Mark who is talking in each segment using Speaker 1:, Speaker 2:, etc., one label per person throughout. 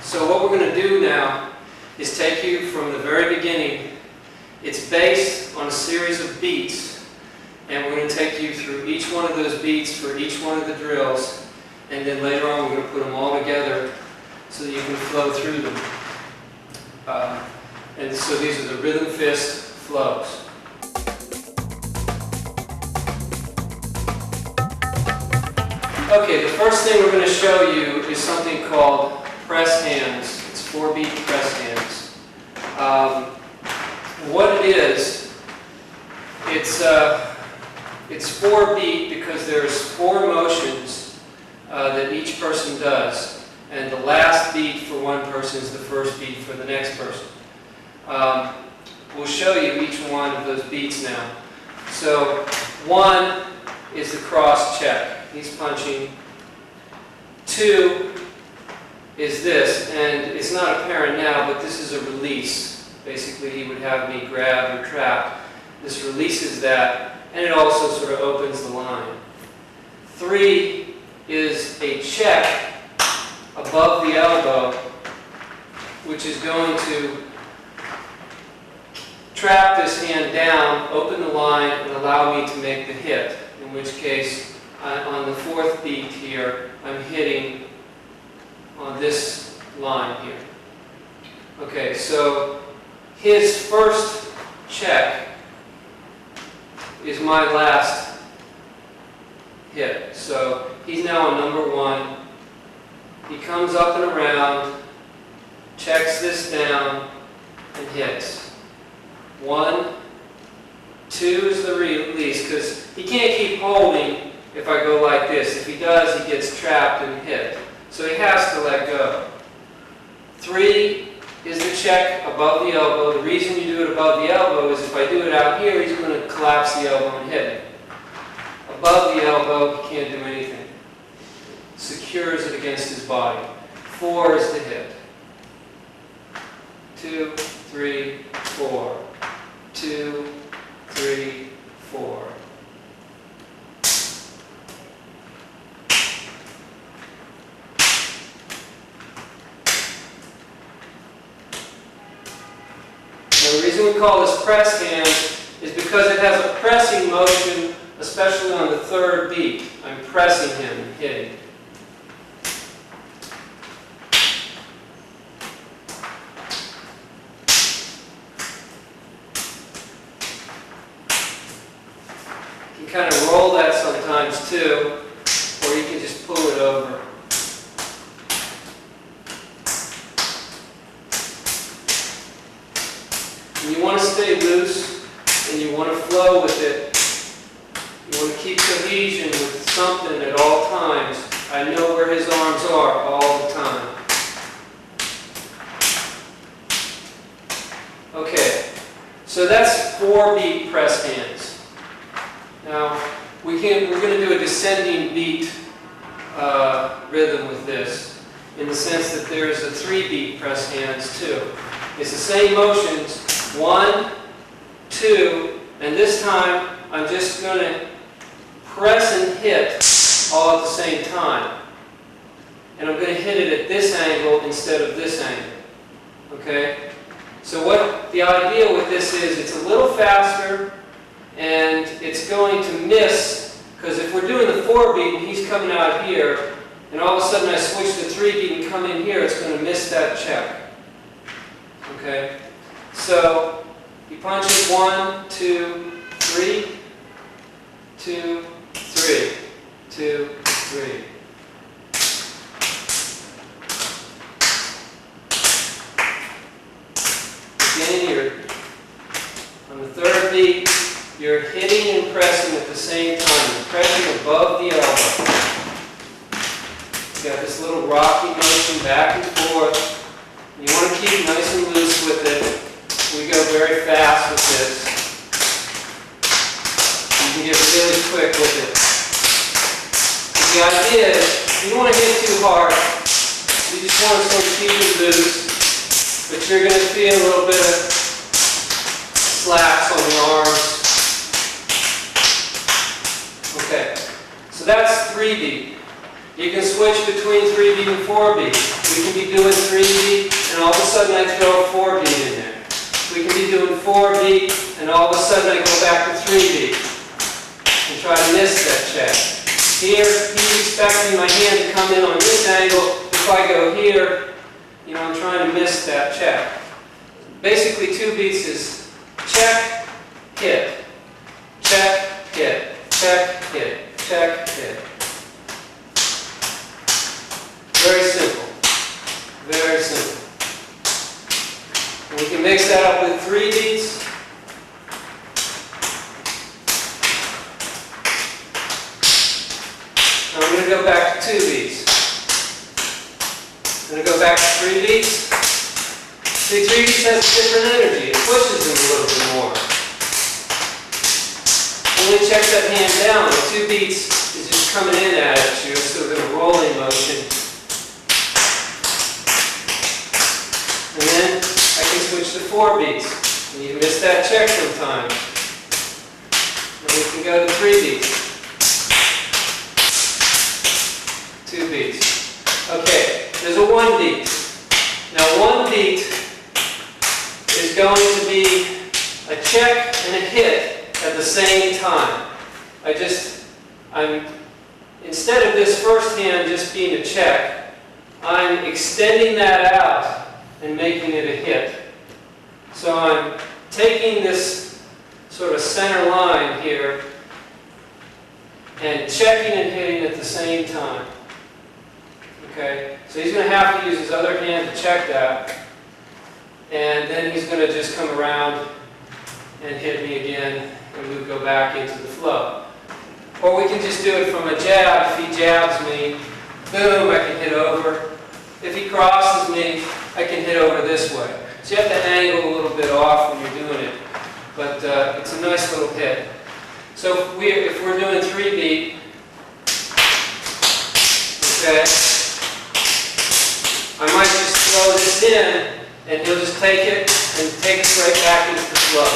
Speaker 1: So what we're going to do now is take you from the very beginning. It's based on a series of beats, and we're going to take you through each one of those beats for each one of the drills, and then later on we're going to put them all together so that you can flow through them. And so these are the rhythm fist flows. Okay, the first thing we're going to show you is something called press hands. It's 4-beat press hands. What it is, it's 4-beat because there's 4 motions that each person does, and the last beat for one person is the first beat for the next person. We'll show you each one of those beats now. So 1 is the cross check. He's punching. 2 is this, and it's not apparent now, but this is a release. Basically, he would have me grab or trap. This releases that, and it also sort of opens the line. 3 is a check above the elbow, which is going to trap this hand down, open the line, and allow me to make the hit, in which case, on the 4th beat here, I'm hitting on this line here. Okay, so his first check is my last hit. So he's now on number 1. He comes up and around, checks this down, and hits. 1, 2 is the release, because he can't keep holding if I go like this. If he does, he gets trapped and hit. So he has to let go. 3 is the check above the elbow. The reason you do it above the elbow is if I do it out here, he's going to collapse the elbow and hit it. Above the elbow, he can't do anything. Secures it against his body. 4 is the hit. 2, 3, 4. 2, 3, 4. The reason we call this press hand is because it has a pressing motion, especially on the 3rd beat. I'm pressing him and hitting. You can kind of roll that sometimes too, or you can just pull it over. And you want to stay loose, and you want to flow with it. You want to keep cohesion with something at all times. I know where his arms are all the time. Okay, so that's 4-beat press hands. Now, we're going to do a descending beat rhythm with this, in the sense that there is a 3-beat press hands too. It's the same motions. 1, 2, and this time I'm just going to press and hit all at the same time. And I'm going to hit it at this angle instead of this angle. Okay? So what the idea with this is, it's a little faster, and it's going to miss, because if we're doing the 4-beat and he's coming out here, and all of a sudden I switch to 3-beat and come in here, it's going to miss that check. Okay? So he punches 1, 2, 3, 2, 3, 2, 3. Again, you're on the 3rd beat, you're hitting and pressing at the same time. You're pressing above the elbow. You got this little rocky motion back and forth. You want to keep nice and loose with it. We go very fast with this. You can get really quick with it. But the idea is, you don't want to hit too hard. You just want to sort of keep it loose. But you're going to feel a little bit of slaps on the arms. Okay, so that's 3-beat. You can switch between 3-beat and 4-beat. We can be doing 3 beat, and all of a sudden I throw a 4 beat in there. We can be doing 4 beat, and all of a sudden I go back to 3 beat and try to miss that check. Here, he's expecting my hand to come in on this angle. If I go here, you know, I'm trying to miss that check. Basically, 2 beats is check, hit, check, hit, check, hit, check, hit. Very simple. Very simple. And we can mix that up with 3 beats. Now I'm going to go back to 2 beats. I'm going to go back to 3 beats. See, 3 beats has a different energy. It pushes them a little bit more. When we check that hand down, the 2 beats is just coming in at you, sort of in a rolling motion. And then I can switch to 4 beats. And you miss that check sometimes. And we can go to 3 beats. 2 beats. Okay, there's a 1 beat. Now 1 beat is going to be a check and a hit at the same time. Instead of this first hand just being a check, I'm extending that out and making it a hit. So I'm taking this sort of center line here and checking and hitting at the same time. Okay, so he's going to have to use his other hand to check that, and then he's going to just come around and hit me again, and we go back into the flow. Or we can just do it from a jab. If he jabs me, boom, I can hit over. If he crosses me, I can hit over this way. So you have to angle a little bit off when you're doing it, but it's a nice little hit. So if we're doing 3 beat, okay, I might just throw this in, and he'll just take it and take us right back into the flow.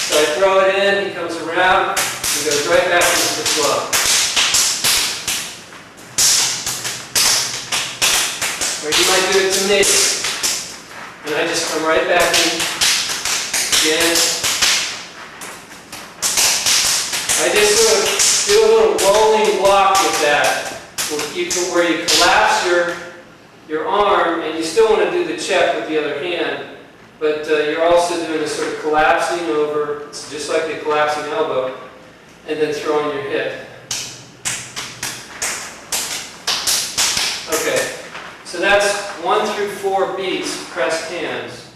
Speaker 1: So I throw it in, he comes around, and goes right back into the flow. Or you might do it to me, and I just come right back in again. I just sort of do a little rolling block with that. Where you collapse your arm, and you still want to do the check with the other hand, but you're also doing a sort of collapsing over, it's just like the collapsing elbow, and then throwing your hip. Okay, so that's 1 through 4 beats, pressed hands.